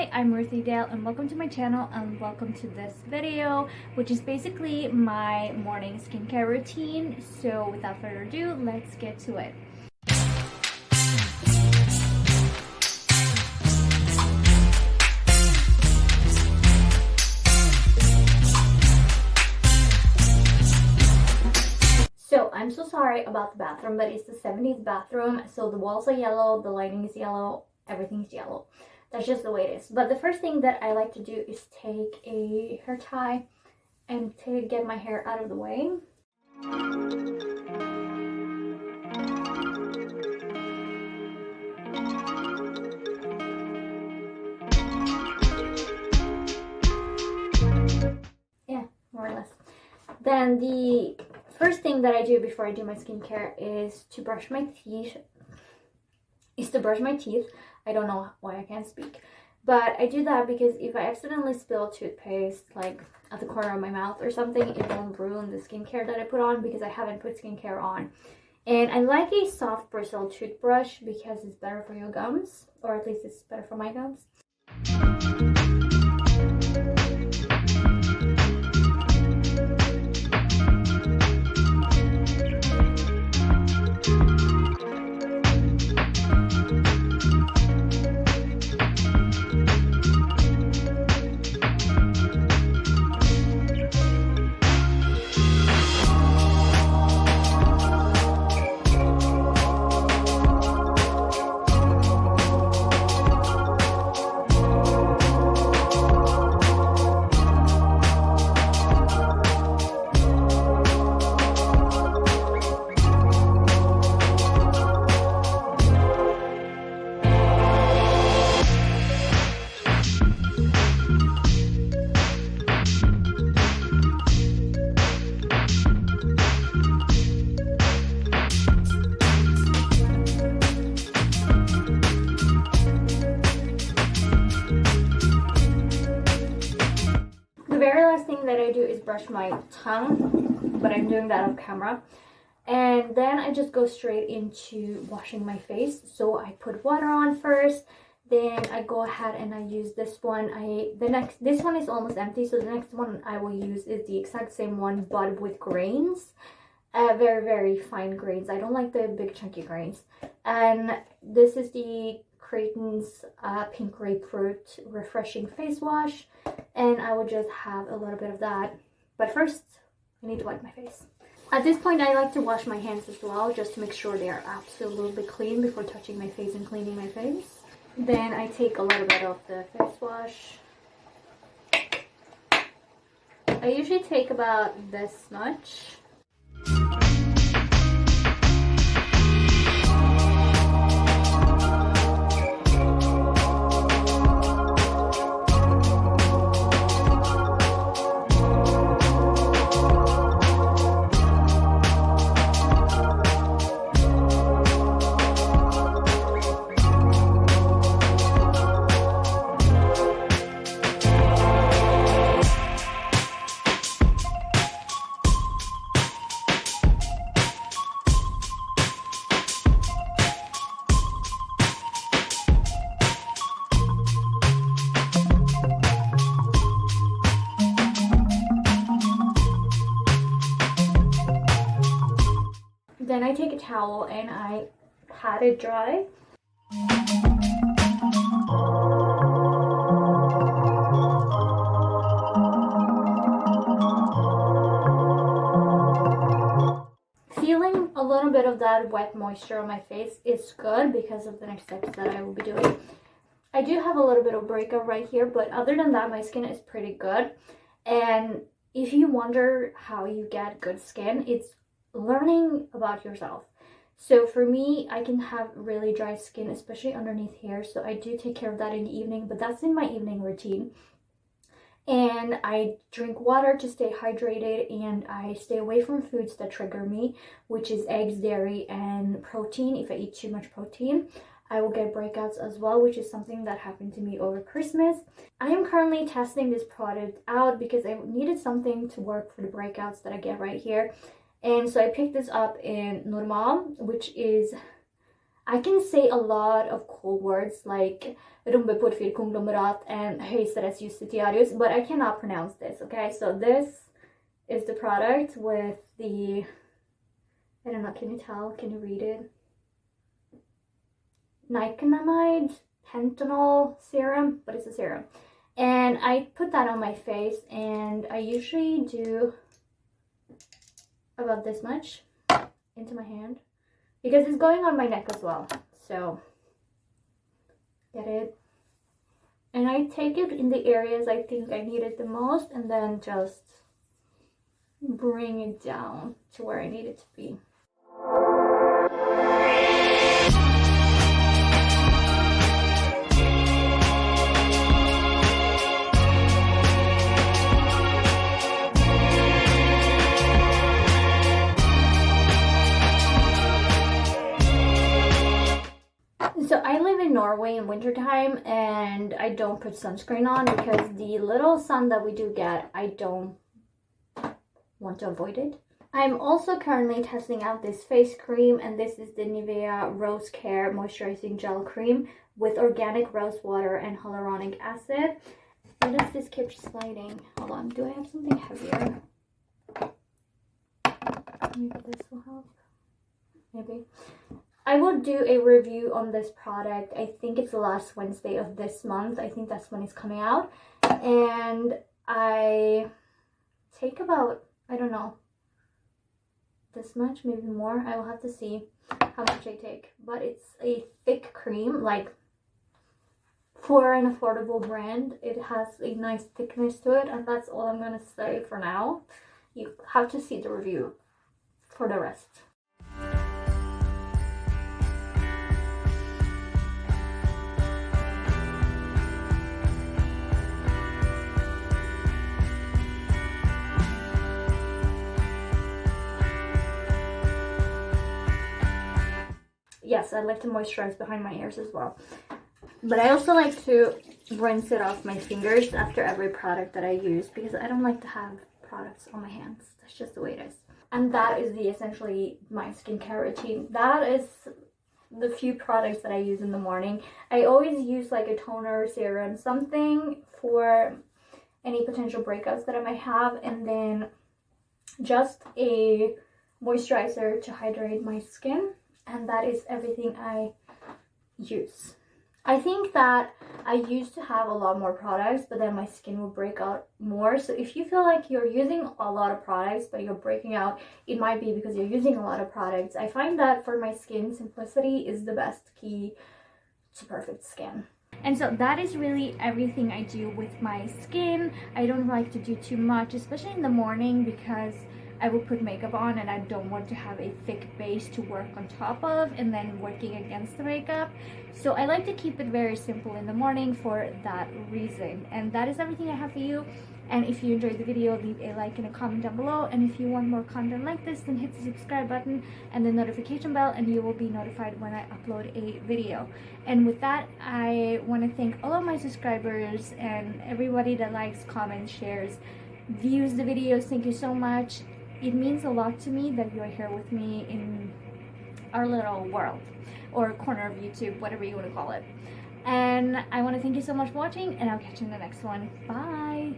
Hi, I'm Ruthie Dahle and welcome to my channel and welcome to this video, which is basically my morning skincare routine. So without further ado, let's get to it. So I'm so sorry about the bathroom, but it's the 70s bathroom, so the walls are yellow, the lighting is yellow, everything's yellow. That's just the way it is. But the first thing that I like to do is take a hair tie and to get my hair out of the way. Yeah, more or less. Then the first thing that I do before I do my skincare is to brush my teeth. I don't know why I can't speak, but I do that because if I accidentally spill toothpaste like at the corner of my mouth or something, it won't ruin the skincare that I put on because I haven't put skincare on. And I like a soft bristle toothbrush because it's better for your gums, or at least it's better for my gums. That I do is brush my tongue, but I'm doing that on camera, and then I just go straight into washing my face. So I put water on first, then I go ahead and I use this one. This one is almost empty, so the next one I will use is the exact same one but with grains, very fine grains. I don't like the big chunky grains. And this is the Creighton's pink grapefruit refreshing face wash, and I will just have a little bit of that. But first I need to wipe my face. At this point I like to wash my hands as well, just to make sure they are absolutely clean before touching my face and cleaning my face. Then I take a little bit of the face wash. I usually take about this much. Then I take a towel and I pat it dry. Feeling a little bit of that wet moisture on my face is good because of the next steps that I will be doing. I do have a little bit of breakout right here, but other than that, my skin is pretty good. And if you wonder how you get good skin, it's learning about yourself. So for me, I can have really dry skin, especially underneath here, so I do take care of that in the evening, but that's in my evening routine. And I drink water to stay hydrated, and I stay away from foods that trigger me, which is eggs, dairy, and protein. If I eat too much protein, I will get breakouts as well, which is something that happened to me over Christmas. I am currently testing this product out because I needed something to work for the breakouts that I get right here. And so I picked this up in Normal, which is I can say a lot of cool words like rumbepurfir conglomerat and Höjsteres justitiarius, but I cannot pronounce this, okay? So this is the product with the, I don't know, can you tell? Can you read it? Nicotinamide pentanol serum, but it's a serum. And I put that on my face, and I usually do about this much into my hand because it's going on my neck as well. So get it, and I take it in the areas I think I need it the most, and then just bring it down to where I need it to be. So I live in Norway in wintertime, and I don't put sunscreen on because the little sun that we do get, I don't want to avoid it. I'm also currently testing out this face cream, and this is the Nivea Rose Care Moisturizing Gel Cream with organic rose water and hyaluronic acid. Why does this keep sliding? Hold on, do I have something heavier? Maybe this will help. Maybe. I will do a review on this product. I think it's the last Wednesday of this month. I think that's when it's coming out. And I take about, I don't know, this much, maybe more. I will have to see how much I take. But it's a thick cream, like for an affordable brand. It has a nice thickness to it, and that's all I'm going to say for now. You have to see the review for the rest. Yes, I like to moisturize behind my ears as well. But I also like to rinse it off my fingers after every product that I use because I don't like to have products on my hands. That's just the way it is. And that is essentially my skincare routine. That is the few products that I use in the morning. I always use like a toner, serum, something for any potential breakouts that I might have. And then just a moisturizer to hydrate my skin. And that is everything I use. I think that I used to have a lot more products, but then my skin will break out more. So if you feel like you're using a lot of products but you're breaking out, it might be because you're using a lot of products. I find that for my skin, simplicity is the best key to perfect skin. And so that is really everything I do with my skin. I don't like to do too much, especially in the morning, because I will put makeup on and I don't want to have a thick base to work on top of and then working against the makeup. So I like to keep it very simple in the morning for that reason. And that is everything I have for you. And if you enjoyed the video, leave a like and a comment down below. And if you want more content like this, then hit the subscribe button and the notification bell, and you will be notified when I upload a video. And with that, I want to thank all of my subscribers and everybody that likes, comments, shares, views the videos. Thank you so much. It means a lot to me that you're here with me in our little world or corner of YouTube, whatever you want to call it. And I want to thank you so much for watching, and I'll catch you in the next one. Bye!